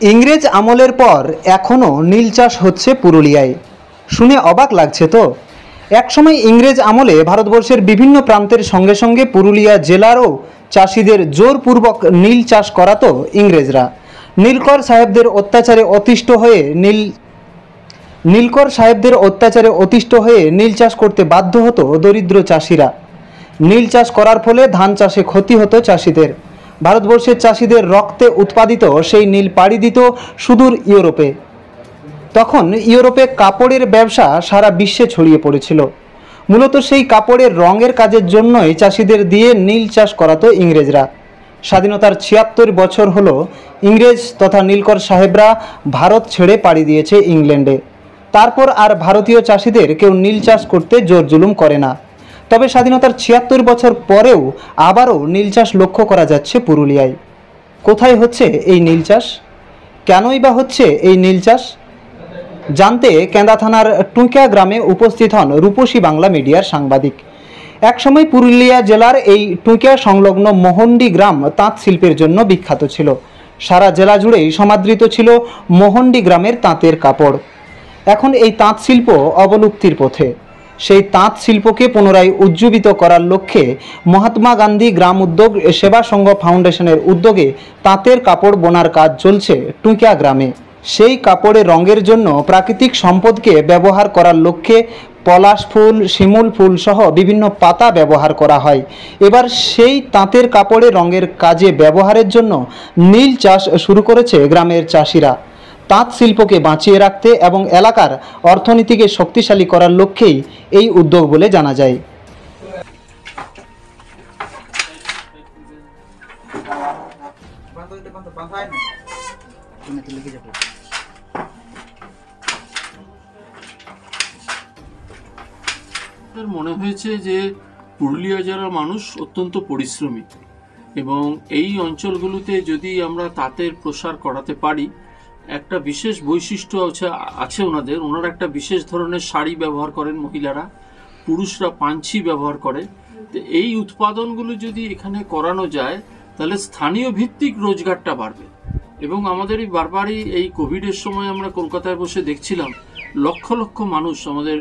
ইংরেজ আমলের পর এখনও নীল চাষ হচ্ছে পুরুলিয়ায়। শুনে অবাক লাগছে তো। একসময় ইংরেজ আমলে ভারতবর্ষের বিভিন্ন প্রান্তের সঙ্গে সঙ্গে পুরুলিয়া জেলারও চাষিদের জোরপূর্বক নীল চাষ করাতো ইংরেজরা। নীলকর সাহেবদের অত্যাচারে অতিষ্ঠ হয়ে নীল চাষ করতে বাধ্য হতো দরিদ্র চাষিরা। নীল চাষ করার ফলে ধান চাষে ক্ষতি হতো চাষিদের। ভারতবর্ষের চাষিদের রক্তে উৎপাদিত সেই নীল পাড়ি দিত সুদূর ইউরোপে। তখন ইউরোপে কাপড়ের ব্যবসা সারা বিশ্বে ছড়িয়ে পড়েছিল। মূলত সেই কাপড়ের রঙের কাজের জন্যই চাষিদের দিয়ে নীল চাষ করাতো ইংরেজরা। স্বাধীনতার ৭৬ বছর হলো ইংরেজ তথা নীলকর সাহেবরা ভারত ছেড়ে পাড়ি দিয়েছে ইংল্যান্ডে। তারপর আর ভারতীয় চাষিদের কেউ নীল চাষ করতে জোর জুলুম করে না। তবে স্বাধীনতার ৭৬ বছর পরেও আবারও নীল চাষ লক্ষ্য করা যাচ্ছে পুরুলিয়ায়। কোথায় হচ্ছে এই নীল চাষ? কেনই বা হচ্ছে এই নীল চাষ? জানতে কেন্দা থানার টুঁকিয়া গ্রামে উপস্থিত হন রূপসী বাংলা মিডিয়ার সাংবাদিক। একসময় পুরুলিয়া জেলার এই টুঁকিয়া সংলগ্ন মোহন্ডি গ্রাম তাঁত শিল্পের জন্য বিখ্যাত ছিল। সারা জেলা জুড়েই সমাদৃত ছিল মোহন্ডি গ্রামের তাঁতের কাপড়। এখন এই তাঁত শিল্প অবলুপ্তির পথে। সেই তাঁত শিল্পকে পুনরায় উজ্জীবিত করার লক্ষ্যে মহাত্মা গান্ধী গ্রাম উদ্যোগ সেবা সংঘ ফাউন্ডেশনের উদ্যোগে তাঁতের কাপড় বোনার কাজ চলছে টুঁকিয়া গ্রামে। সেই কাপড়ের রঙের জন্য প্রাকৃতিক সম্পদকে ব্যবহার করার লক্ষ্যে পলাশ ফুল, শিমুল ফুল সহ বিভিন্ন পাতা ব্যবহার করা হয়। এবার সেই তাঁতের কাপড়ের রঙের কাজে ব্যবহারের জন্য নীল চাষ শুরু করেছে গ্রামের চাষিরা। তাঁত শিল্পকে বাঁচিয়ে রাখতে এবং এলাকার অর্থনীতিকে শক্তিশালী করার লক্ষ্যেই এই উদ্যোগ বলে জানা যায়। মনে হয়েছে যে পুরুলিয়া জেলার মানুষ অত্যন্ত পরিশ্রমী এবং এই অঞ্চলগুলোতে যদি আমরা তাঁতের প্রসার করাতে পারি, একটা বিশেষ বৈশিষ্ট্য আছে ওনারা একটা বিশেষ ধরনের শাড়ি ব্যবহার করেন মহিলারা, পুরুষরা পাঞ্ছি ব্যবহার করে। তো এই উৎপাদনগুলো যদি এখানে করানো যায় তাহলে স্থানীয় ভিত্তিক রোজগারটা বাড়বে। এবং আমাদের এই বারবারই এই কোভিডের সময় আমরা কলকাতায় বসে দেখছিলাম লক্ষ লক্ষ মানুষ আমাদের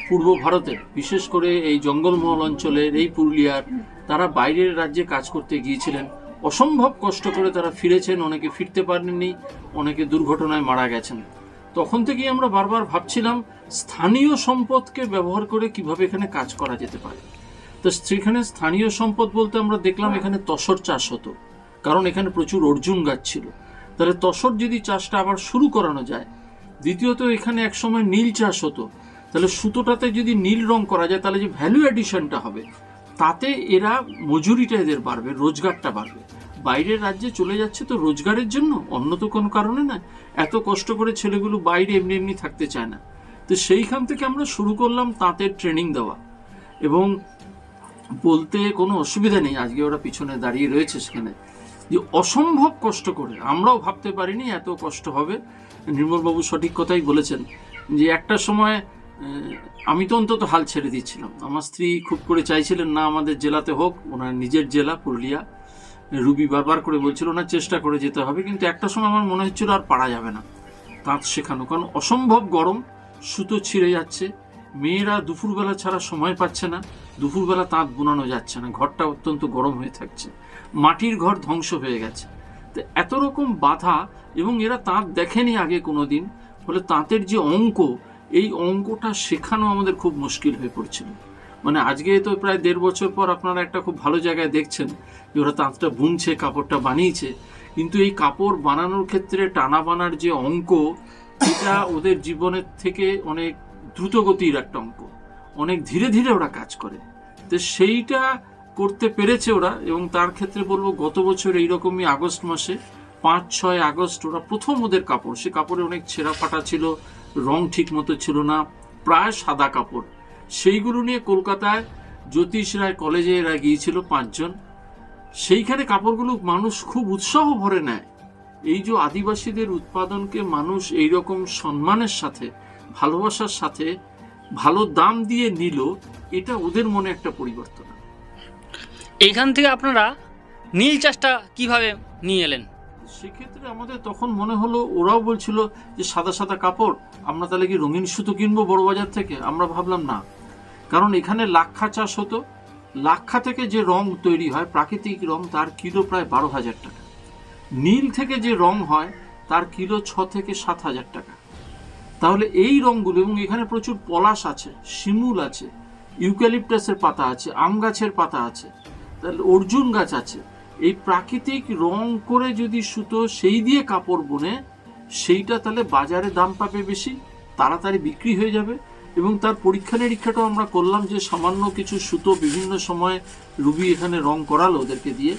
পূর্ব ভারতের, বিশেষ করে এই জঙ্গলমহল অঞ্চলের এই পুরুলিয়ার, তারা বাইরের রাজ্যে কাজ করতে গিয়েছিলেন। অসম্ভব কষ্ট করে তারা ফিরেছেন, অনেকে ফিরতে পারেননি, অনেকে দুর্ঘটনায় মারা গেছেন। তখন থেকেই আমরা বারবার ভাবছিলাম স্থানীয় সম্পদকে ব্যবহার করে কিভাবে এখানে কাজ করা যেতে পারে। তো সেখানে স্থানীয় সম্পদ বলতে আমরা দেখলাম এখানে তসর চাষ হতো, কারণ এখানে প্রচুর অর্জুন গাছ ছিল। তাহলে তসর যদি চাষটা আবার শুরু করানো যায়। দ্বিতীয়ত এখানে একসময় নীল চাষ হতো, তাহলে সুতোটাতে যদি নীল রং করা যায় তাহলে যে ভ্যালু অ্যাডিশনটা হবে তাতে এরা মজুরিটা এদের বাড়বে, রোজগারটা বাড়বে। বাইরের রাজ্যে চলে যাচ্ছে তো রোজগারের জন্য, অন্য তো কোনো কারণে না। এত কষ্ট করে ছেলেগুলো বাইরে এমনি এমনি থাকতে চায় না। তো সেইখান থেকে আমরা শুরু করলাম তাঁতের ট্রেনিং দেওয়া। এবং বলতে কোনো অসুবিধা নেই, আজকে ওরা পিছনে দাঁড়িয়ে রয়েছে সেখানে, যে অসম্ভব কষ্ট করে আমরাও ভাবতে পারিনি এত কষ্ট হবে। নির্মলবাবু সঠিক কথাই বলেছেন যে একটা সময় আমি তো অন্তত হাল ছেড়ে দিচ্ছিলাম। আমার স্ত্রী খুব করে চাইছিলেন না আমাদের জেলাতে হোক, ওনার নিজের জেলা পুরুলিয়া। রুবি বারবার করে বলছিল না চেষ্টা করে যেতে হবে, কিন্তু একটা সময় আমার মনে হচ্ছিল আর পারা যাবে না তাঁত শেখানো, কারণ অসম্ভব গরম, সুতো ছিঁড়ে যাচ্ছে, মেয়েরা দুপুরবেলা ছাড়া সময় পাচ্ছে না, দুপুরবেলা তাঁত বোনানো যাচ্ছে না, ঘরটা অত্যন্ত গরম হয়ে থাকছে, মাটির ঘর ধ্বংস হয়ে গেছে। তো এত রকম বাধা, এবং এরা তাঁত দেখেনি আগে কোনো দিন, ফলে তাঁতের যে অঙ্ক, এই অঙ্কটা শেখানো আমাদের খুব মুশকিল হয়ে পড়ছিল। মানে আজকে তো প্রায় ১.৫ বছর পর আপনারা একটা খুব ভালো জায়গায় দেখছেন যে ওরা তাঁতটা বুনছে, কাপড়টা বানিয়েছে, কিন্তু এই কাপড় বানানোর ক্ষেত্রে টানা বানার যে অঙ্ক, এটা ওদের জীবনের থেকে অনেক দ্রুতগতির একটা অঙ্ক, অনেক ধীরে ধীরে ওরা কাজ করে। তো সেইটা করতে পেরেছে ওরা। এবং তার ক্ষেত্রে বলবো গত বছর এইরকমই আগস্ট মাসে ৫-৬ আগস্ট ওরা প্রথম ওদের কাপড়, সে কাপড়ে অনেক ছেঁড়া ফাটা ছিল, রং ঠিক মতো ছিল না, প্রায় সাদা কাপড়, সেইগুলো নিয়ে কলকাতায় জ্যোতিষ রায় কলেজে এরা গিয়েছিল ৫ জন। সেইখানে কাপড়গুলো মানুষ খুব উৎসাহ ভরে নেয়। এই যে আদিবাসীদের উৎপাদনকে মানুষ এইরকম সম্মানের সাথে, ভালোবাসার সাথে, ভালো দাম দিয়ে নিল, এটা ওদের মনে একটা পরিবর্তন। এইখান থেকে আপনারা নীল চাষটা কিভাবে নিয়ে এলেন? সেক্ষেত্রে আমাদের তখন মনে হলো, ওরাও বলছিল যে সাদা সাদা কাপড়, আমরা তাহলে কি রঙিন সুতো কিনবো বড় বাজার থেকে? আমরা ভাবলাম না, কারণ এখানে লাক্ষা চাষ হতো, লাক্ষা থেকে যে রং তৈরি হয় প্রাকৃতিক রং, তার কিলো প্রায় 12,000 টাকা। নীল থেকে যে রং হয় তার কিলো 6 থেকে 7,000 টাকা। তাহলে এই রঙগুলো, এবং এখানে প্রচুর পলাশ আছে, শিমুল আছে, ইউক্যালিপটাসের পাতা আছে, আম গাছের পাতা আছে, তাহলে অর্জুন গাছ আছে, এই প্রাকৃতিক রং করে যদি সুতো সেই দিয়ে কাপড় বুনে, সেইটা তাহলে বাজারে দাম পাবে বেশি, তাড়াতাড়ি বিক্রি হয়ে যাবে। এবং তার পরীক্ষা নিরীক্ষাটাও আমরা করলাম, যে সামান্য কিছু সুতো বিভিন্ন সময় রুবি এখানে রং করালো ওদেরকে দিয়ে।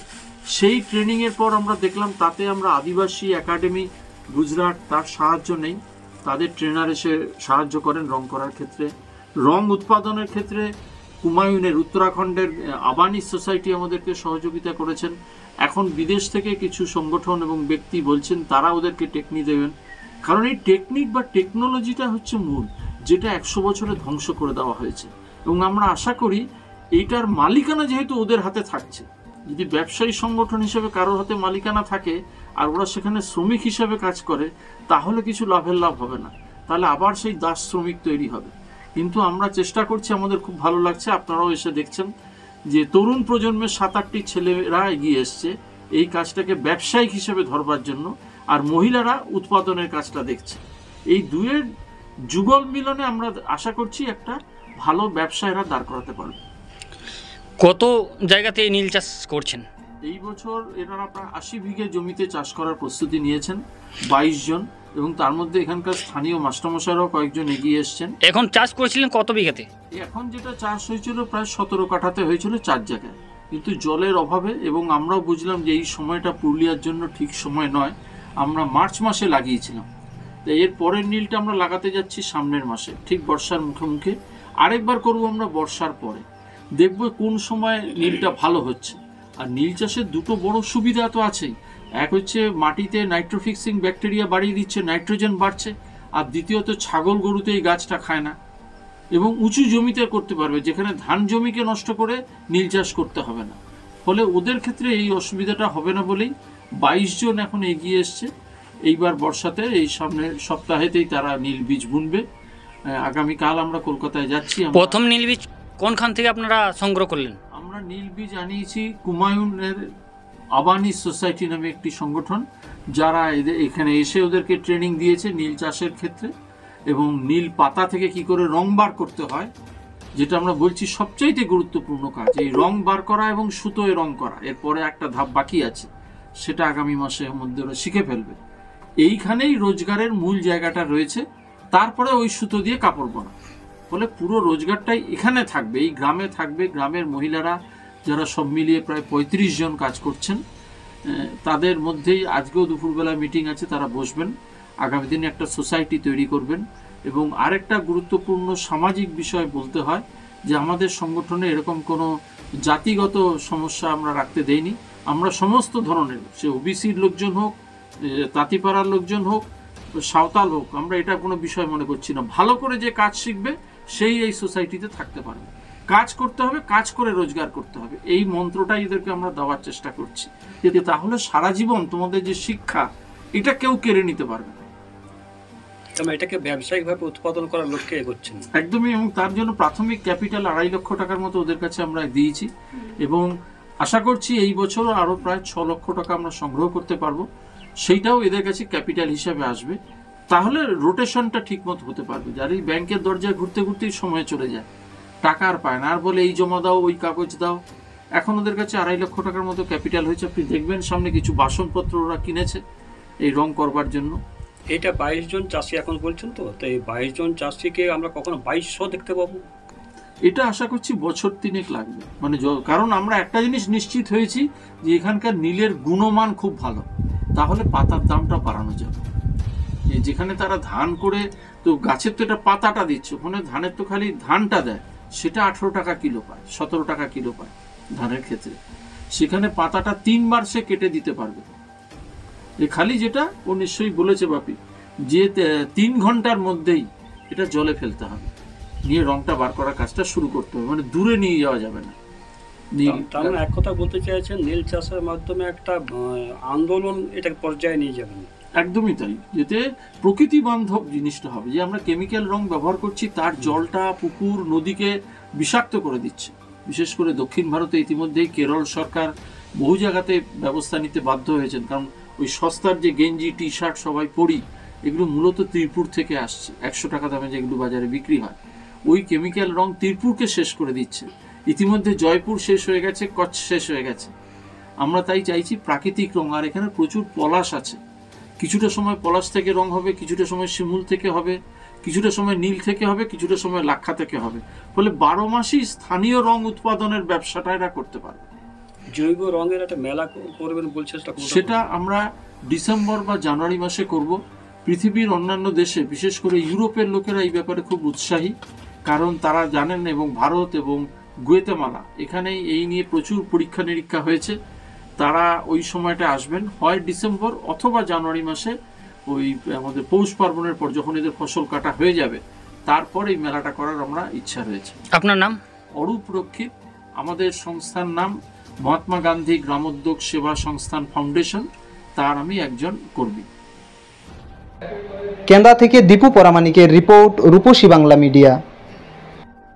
সেই ট্রেনিংয়ের পর আমরা দেখলাম তাতে আমরা আদিবাসী একাডেমি গুজরাট তার সাহায্য নেই, তাদের ট্রেনার এসে সাহায্য করেন রং করার ক্ষেত্রে। রং উৎপাদনের ক্ষেত্রে কুমায়ুনের উত্তরাখণ্ডের আবানি সোসাইটি আমাদেরকে সহযোগিতা করেছেন। এখন বিদেশ থেকে কিছু সংগঠন এবং ব্যক্তি বলছেন তারা ওদেরকে টেকনিক দেবেন, কারণ এই টেকনিক বা টেকনোলজিটা হচ্ছে মূল, যেটা 100 বছরে ধ্বংস করে দেওয়া হয়েছে। এবং আমরা আশা করি এইটার মালিকানা যেহেতু ওদের হাতে থাকছে, যদি ব্যবসায়ী সংগঠন হিসেবে কারোর হাতে মালিকানা থাকে আর ওরা সেখানে শ্রমিক হিসেবে কাজ করে, তাহলে কিছু লাভের লাভ হবে না, তাহলে আবার সেই দাস শ্রমিক তৈরি হবে। কিন্তু আমরা চেষ্টা করছি, আমাদের খুব ভালো লাগছে, আপনারাও এসে দেখছেন যে তরুণ প্রজন্মের 7-8টি ছেলেরা এগিয়ে এসছে এই কাজটাকে ব্যবসায়িক হিসেবে ধরবার জন্য, আর মহিলারা উৎপাদনের কাজটা দেখছে। এই দুয়ের যুগল মিলনে আমরা আশা করছি একটা ভালো ব্যবসা এরা দাঁড় করাতে পারবে। কত জায়গাতে এই নীল চাষ করছেন? এই বছর এনারা প্রায় 80 বিঘে জমিতে চাষ করার প্রস্তুতি নিয়েছেন 22 জন, এবং তার মধ্যে এখানকার স্থানীয় মাস্টারমশাইরাও কয়েকজন এগিয়ে এসছেন। এখন চাষ করেছিলেন কত বিঘাতে? এখন যেটা চাষ হয়েছিল প্রায় 17 কাঠাতে হয়েছিল 4 জায়গায়, কিন্তু জলের অভাবে, এবং আমরাও বুঝলাম যে এই সময়টা পুরুলিয়ার জন্য ঠিক সময় নয়, আমরা মার্চ মাসে লাগিয়েছিলাম। তো এর পরের নীলটা আমরা লাগাতে যাচ্ছি সামনের মাসে, ঠিক বর্ষার মুখে মুখে। আরেকবার করব আমরা বর্ষার পরে, দেখব কোন সময় নীলটা ভালো হচ্ছে। আর নীল চাষের দুটো বড় সুবিধা তো আছেই, এক হচ্ছে মাটিতে নাইট্রোফিক্সিং ব্যাকটেরিয়া বাড়িয়ে দিচ্ছে, নাইট্রোজেন বাড়ছে, আর দ্বিতীয়ত ছাগল গরুতে এই গাছটা খায় না, এবং উঁচু জমিতে করতে পারবে, যেখানে ধান জমিকে নষ্ট করে নীল চাষ করতে হবে না। ফলে ওদের ক্ষেত্রে এই অসুবিধাটা হবে না বলেই 22 জন এখন এগিয়ে এসছে। এইবার বর্ষাতে এই সামনের সপ্তাহেতেই তারা নীল বীজ বুনবে। আগামীকাল আমরা কলকাতায় যাচ্ছি। প্রথম নীল বীজ কোনখান থেকে আপনারা সংগ্রহ করলেন? আমরা নীল বীজ আনিয়েছি কুমায়ুনের আবানি সোসাইটি নামে একটি সংগঠন, যারা এখানে এসে ওদেরকে ট্রেনিং দিয়েছে নীল চাষের ক্ষেত্রে, এবং নীল পাতা থেকে কি করে রং বার করতে হয়, যেটা আমরা বলছি সবচাইতে গুরুত্বপূর্ণ কাজ, এই রং বার করা এবং সুতোয় রং করা। এরপরে একটা ধাপ বাকি আছে, সেটা আগামী মাসের মধ্যে ওরা শিখে ফেলবে। এইখানেই রোজগারের মূল জায়গাটা রয়েছে, তারপরে ওই সুতো দিয়ে কাপড় বোনা। ফলে পুরো রোজগারটাই এখানে থাকবে, এই গ্রামে থাকবে। গ্রামের মহিলারা যারা সব মিলিয়ে প্রায় 35 জন কাজ করছেন, তাদের মধ্যেই আজকেও দুপুরবেলা মিটিং আছে, তারা বসবেন, আগামী দিনে একটা সোসাইটি তৈরি করবেন। এবং আরেকটা গুরুত্বপূর্ণ সামাজিক বিষয় বলতে হয় যে আমাদের সংগঠনে এরকম কোনো জাতিগত সমস্যা আমরা রাখতে দেইনি। আমরা সমস্ত ধরনের, সে ওবিসির লোকজন হোক, তাঁতিপাড়ার লোকজন হোক, সাঁওতাল হোক, আমরা এটা কোনো বিষয় মনে করছি না। ভালো করে যে কাজ শিখবে সেই এই সোসাইটিতে থাকতে পারবে। কাজ করতে হবে, কাজ করে রোজগার করতে হবে, এই মন্ত্রটাই এদেরকে আমরা দেওয়ার চেষ্টা করছি, যে তাহলে সারা জীবন তোমাদের যে শিক্ষা, এটা কেউ কেড়ে নিতে পারবে না। এটাকে ব্যবসায়িকভাবে উৎপাদন করার লক্ষ্যে এগোচ্ছেন একদমই। এবং তার জন্য প্রাথমিক ক্যাপিটাল 2.5 লক্ষ টাকার মতো ওদের কাছে আমরা দিয়েছি, এবং আশা করছি এই বছর আরো প্রায় 6 লক্ষ টাকা আমরা সংগ্রহ করতে পারবো। সেইটাও এদের কাছে ক্যাপিটাল হিসাবে আসবে, তাহলে রোটেশনটা ঠিক মতো হতে পারবে। যার এই ব্যাংকের দরজায় ঘুরতে ঘুরতেই সময় চলে যায়, টাকা আর পায় না, আর বলে এই জমা দাও, ওই কাগজ দাও। এখন ওদের কাছে 2.5 লক্ষ টাকার মতো ক্যাপিটাল হয়েছে। আপনি দেখবেন সামনে কিছু বাসনপত্র ওরা কিনেছে এই রং করবার জন্য। এটা 22 জন চাষি এখন বলছেন, তো এই 22 জন চাষিকে আমরা কখনো 2200 দেখতে পাবো? এটা আশা করছি বছর 3 লাগবে, মানে কারণ আমরা একটা জিনিস নিশ্চিত হয়েছি যে এখানকার নীলের গুণমান খুব ভালো, তাহলে পাতার দামটা বাড়ানো যাবে। যেখানে তারা ধান করে, তো গাছের তো এটা পাতাটা দিচ্ছে, ওখানে ধানের তো খালি ধানটা দেয়, সেটা 18 টাকা কিলো পায়, 17 টাকা কিলো পায় ধানের ক্ষেত্রে। সেখানে পাতাটা 3 বার সে কেটে দিতে পারবে। খালি যেটা ও নিশ্চয়ই বলেছে বাপি, যে 3 ঘন্টার মধ্যেই এটা জলে ফেলতে হবে, নিয়ে রংটা বার করার কাজটা শুরু করতে হবে, মানে দূরে নিয়ে যাওয়া যাবে না। নীল। তার মানে এক কথা বলতে চাইছেন নীল চাষের মাধ্যমে একটা আন্দোলন এটা পর্যায়ে নিয়ে যাবেন। একদমই তাই, যেতে প্রকৃতি বান্ধব জিনিসটা হবে। যে আমরা কেমিক্যাল রং ব্যবহার করছি তার জলটা পুকুর নদীকে বিষাক্ত করে দিচ্ছে। বিশেষ করে দক্ষিণ ভারতে ইতিমধ্যেই কেরল সরকার বহু জায়গাতে ব্যবস্থা নিতে বাধ্য হয়েছেন, কারণ ওই সস্তার যে গেঞ্জি টি শার্ট সবাই পরি, এগুলো মূলত ত্রিপুর থেকে আসছে। 100 টাকা দামে যেগুলো বাজারে বিক্রি হয়, ওই কেমিক্যাল রং ত্রিপুরকে শেষ করে দিচ্ছে। ইতিমধ্যে জয়পুর শেষ হয়ে গেছে, কচ্ছ শেষ হয়ে গেছে। আমরা তাই চাইছি প্রাকৃতিক রং। আর এখানে প্রচুর পলাশ আছে, কিছুটা সময় পলাশ থেকে রং হবে, কিছুটা সময় শিমুল থেকে হবে, কিছুটা সময় নীল থেকে হবে, কিছুটা সময় লাক্ষা থেকে হবে। ফলে 12 মাসই স্থানীয় রং উৎপাদনের ব্যবসাটা এরা করতে পারবে। জৈব রঙের একটা মেলা করবেন বলছে, সেটা আমরা ডিসেম্বর বা জানুয়ারি মাসে করব। পৃথিবীর অন্যান্য দেশে, বিশেষ করে ইউরোপের লোকেরা এই ব্যাপারে খুব উৎসাহী, কারণ তারা জানেন, এবং ভারত এবং গুয়েতেমালা এখানে এই নিয়ে প্রচুর পরীক্ষা নিরীক্ষা হয়েছে। তারা ওই সময়টা আসবেন, হয় ডিসেম্বর অথবা জানুয়ারি মাসে, ওই আমাদের পৌষ পার্বণের পর, যখন এদের ফসল কাটা হয়ে যাবে, তারপর এই মেলাটা করার আমরা ইচ্ছা রয়েছে। আপনার নাম? অরূপ রক্ষিত। আমাদের সংস্থার নাম মহাত্মা গান্ধী গ্রামোদ্যোগ সেবা সংস্থান ফাউন্ডেশন, তার আমি একজন কর্মী। কেন্দ্রা থেকে দীপু পরামানিকের রিপোর্ট, রূপসী বাংলা মিডিয়া।